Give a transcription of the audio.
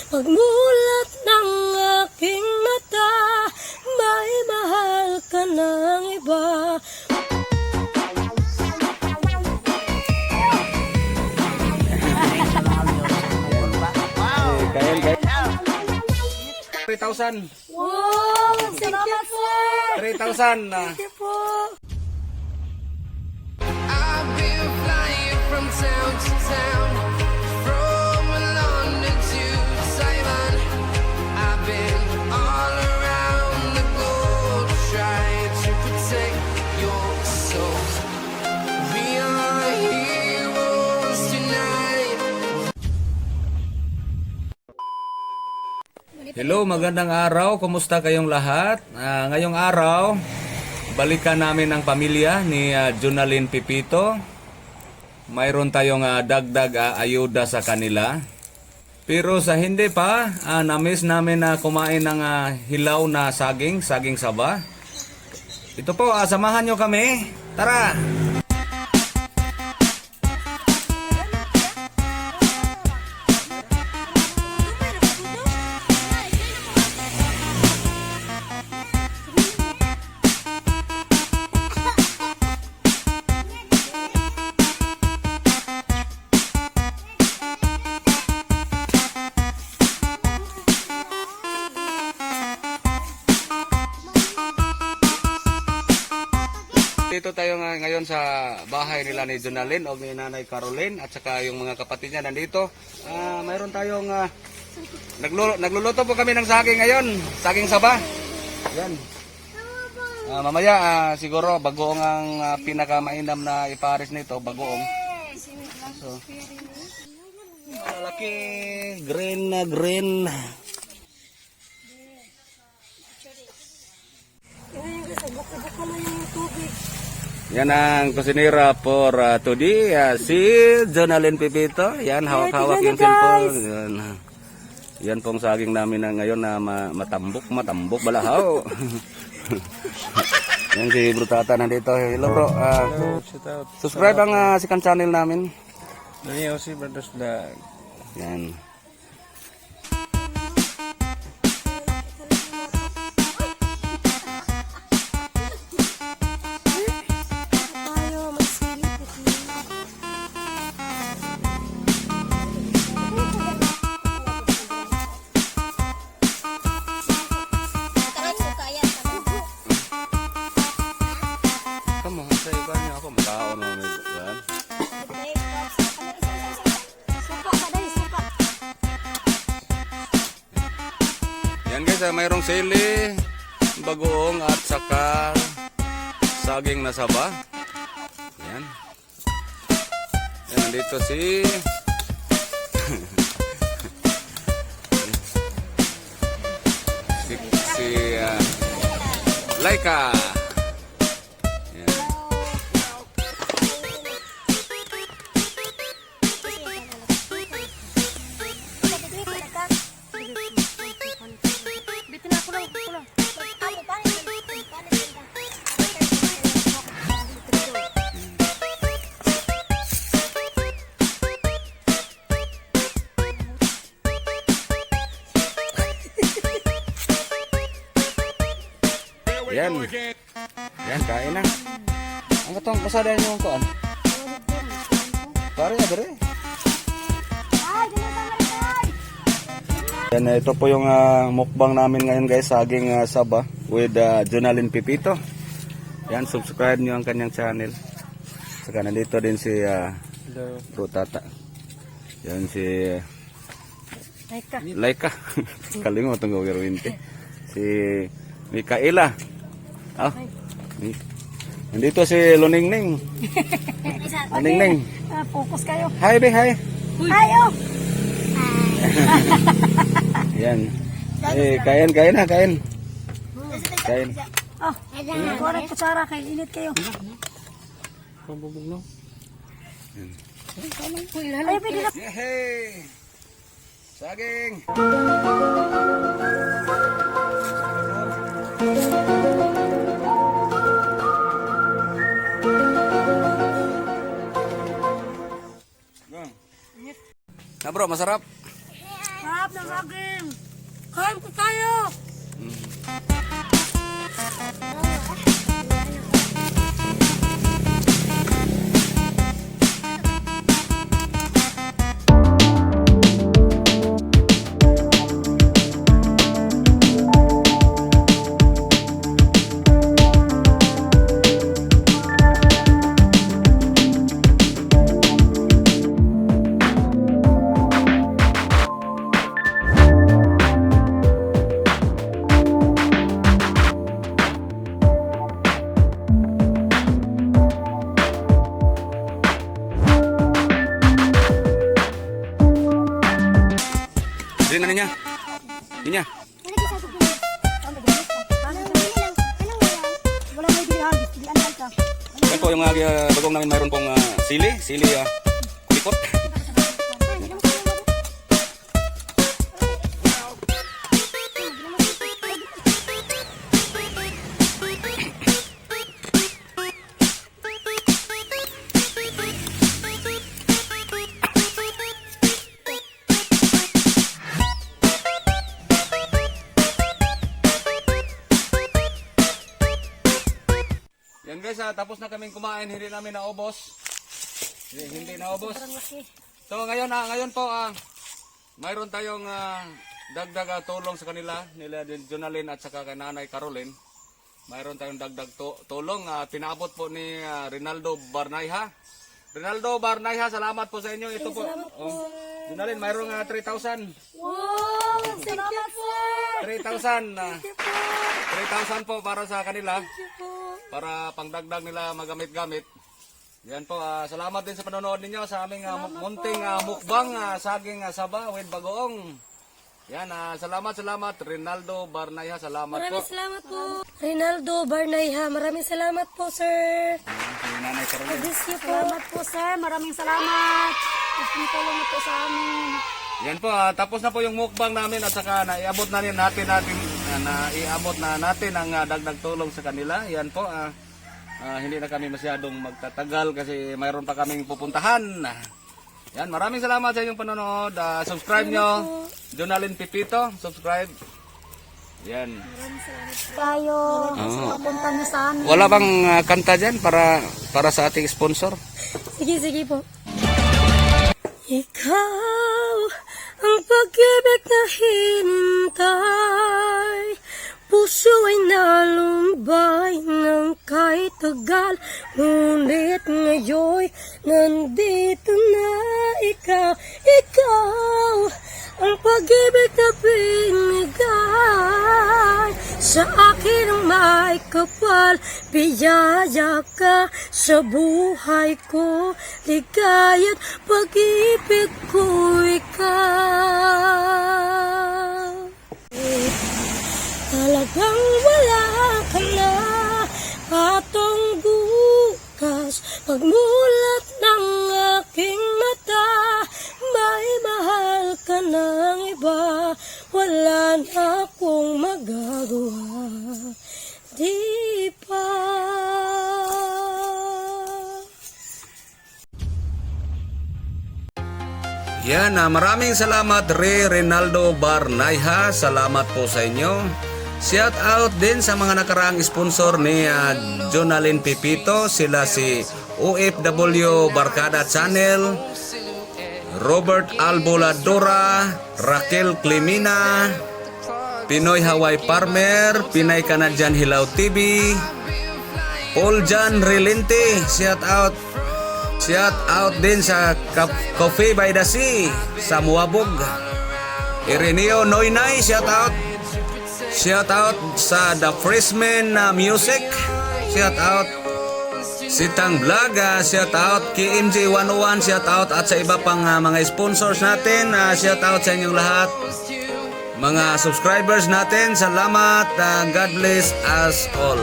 Pagmulat ng aking mata, may mahal ka ng iba. Kain. 3,000. Wow! Salamat po! 3,000. Thank you po! I've been flying from town to town, from London to Taiwan. I've been all around the globe trying to protect your soul. We are heroes tonight. Hello, magandang araw. Kumusta kayong lahat? Ngayong araw, balikan namin ang pamilya ni Jonalyn Pipito. Mayroon tayong dagdag ayuda sa kanila. Pero sa hindi pa, na-miss namin na kumain ng hilaw na saging saba. Ito po, samahan nyo kami. Tara! Dito tayo ngayon sa bahay nila ni Jonalyn o ni Nanay Caroline at saka yung mga kapatid niya nandito. Mayroon tayong nagluluto po kami ng saging ngayon, saging saba. Yan. Mamaya siguro bagoong ang pinakamainam na ipares nito, bagoong. So, malaki, green na green. Baka na yung tubig. Yan ang kusinera for today, si Jonalyn Pipito. Yan, hawak-hawak yung cellphone. Yan pong saging namin na ngayon na matambok, balahaw. Yan si Bro Tata nandito. Hello bro. Subscribe ang second channel namin. Daniel Brothers Vlog. Yan. Tayo magsilip. Kamu, sa iba niya ako makaon mo yan. Yan guys, mayroong sili, bagoong at saka saging na saba. Yan. Yan, nandito si Laika. Yan. Bitin ako lang, kulang. Yan. Yan, kain na. Ang katong pasada niyo ang kuan. Pare, pare. Yan, ito po yung mukbang namin ngayon guys, saging saba with Jonalyn Pipito. Yan, subscribe nyo ang kanyang channel. Saka nandito din si Bro Tata. Yan si Laika. Kalimutan ko gawin. Si Mikaela. Nandito si Luningning. Luningning. Focus kayo. Hi, be, hi. Ayo! Yan. Kain na, kain. Kain. Oh, kuha kutsara kay init kayo. Pambubog no? Ay, pwede na. Hey! Saging! Na bro, masarap. Sarap ng saging. Kain po tayo. Rin na niya. Niya. Yan po yung bagong namin mayroon pong sili kulikot. Yan guys, tapos na kaming kumain, hindi namin naubos. Hindi naubos. So ngayon po, mayroon tayong dagdag tulong sa kanila, nila Jonalyn at saka kay Nanay Caroline. Mayroon tayong dagdag tulong, pinaabot po ni Rinaldo Barnayha. Rinaldo Barnayha, salamat po sa inyo. Ito po. Jonalyn, mayroong 3,000. Wow! Salamat po! 3,000. 3,000 po para sa kanila. Para pangdagdag nila magamit-gamit. Yan po, salamat din sa panonood ninyo sa aming munting mukbang saging saba with bagoong. Yan, salamat Rinaldo Barnayha, salamat po. Maraming salamat po. Rinaldo Barnayha, maraming salamat po, sir. Nanay Caroline. Bless you po. Salamat po, sir. Maraming salamat. Tulong mo po sa amin. Yan po, tapos na po yung mukbang namin at saka naiabot na natin ang dagdag tulong sa kanila. Yan po, hindi na kami masyadong magtatagal kasi mayroon pa kaming pupuntahan. Yan, maraming salamat sa inyong panonood. Subscribe nyo, Jonalyn Pipito, subscribe. Yan. Tayo. Papunta niyo sa amin. Wala bang kanta dyan para sa ating sponsor? Sige po. Ikaw ang pag-ibig na hinintay, puso ay nalumbay ng kahit tagal, ngunit ngayon nandito na ikaw. Ikaw ang pag-ibig na binigay sa akin ang may kapal, biyaya ka sa buhay ko, ligaya't pag-ibig ko ikaw. Talagang wala ka na atong bukas, pagmulat ng aking mata, may mahal ka ng iba, wala na akong magagawa, di pa. Yan, maraming salamat Rinaldo Barnayha, salamat po sa inyo. Shout out din sa mga nakaraang sponsor ni Jonalyn Pipito, sila si OFW Barkada Channel, Robert Alboladora, Raquel Clemina, Pinoy Hawaii Farmer, Pinay Canadian Hilaw TV, Paul Jan Relente, shout out din sa Coffee by the Sea sa Muabog, Ireneo Noynay, shout out sa The Freshman Music, shout out Sitang Vlog, shout out KMJ 101, shout out at sa iba pang mga sponsors natin, shout out sa inyong lahat, mga subscribers natin, salamat, God bless us all.